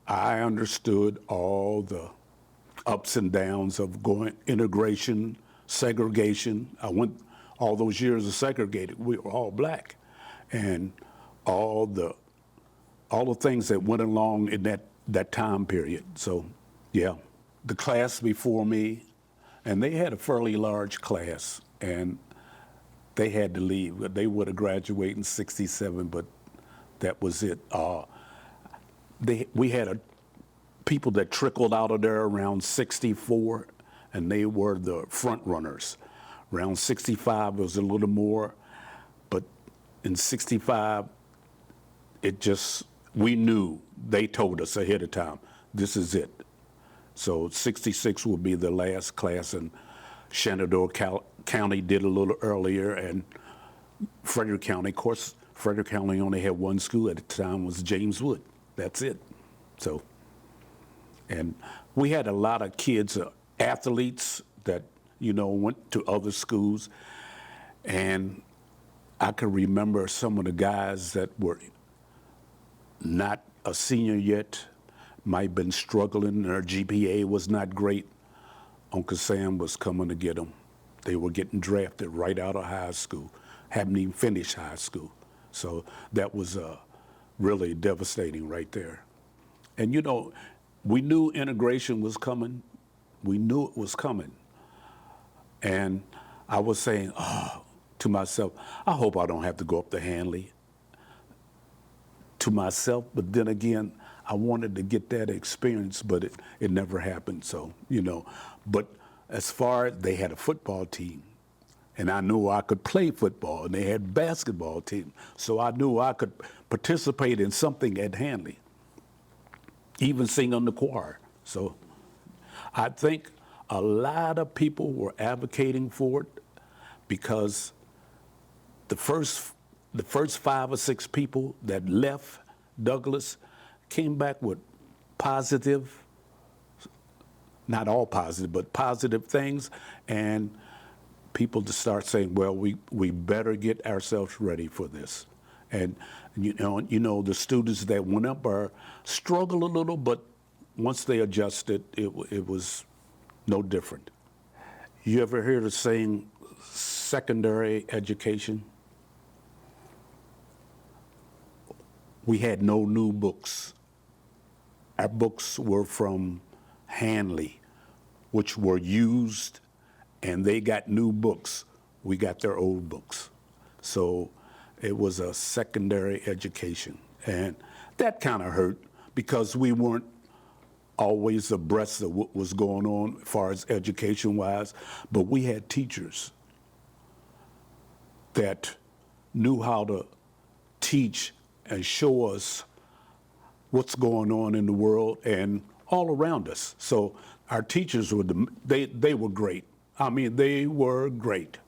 I understood all the ups and downs of going integration, segregation. I went all those years of segregated. We were all black, and all the things that went along in that time period. So, yeah, the class before me, and they had a fairly large class, and they had to leave. They would have graduated in '67, but that was it. We had people that trickled out of there around '64, and they were the front runners. Around '65 it was a little more, but in '65, we knew, they told us ahead of time, this is it. So '66 will be the last class, and Shenandoah County did a little earlier, and Frederick County, of course, Frederick County only had one school at the time, was James Wood. That's it. So, and we had a lot of kids, athletes that, went to other schools, and I can remember some of the guys that were not a senior yet, might have been struggling, their GPA was not great. Uncle Sam was coming to get them. They were getting drafted right out of high school, hadn't even finished high school. So that was really devastating right there. And we knew integration was coming. We knew it was coming. And I was saying, to myself, I hope I don't have to go up to Hanley. To myself, but then again, I wanted to get that experience, but it never happened. So, but as far as they had a football team, and I knew I could play football, and they had basketball team, so I knew I could participate in something at Hanley, even sing on the choir. So I think a lot of people were advocating for it because the first 5 or 6 people that left Douglas came back with positive, not all positive, but positive things, and people to start saying, well, we better get ourselves ready for this. And the students that went up struggled a little, but once they adjusted, it was no different. You ever hear the saying, secondary education? We had no new books. Our books were from Hanley, which were used, and they got new books. We got their old books. So it was a secondary education. And that kind of hurt because we weren't always abreast of what was going on as far as education-wise, but we had teachers that knew how to teach and show us what's going on in the world and all around us. So our teachers they were great. I mean, they were great.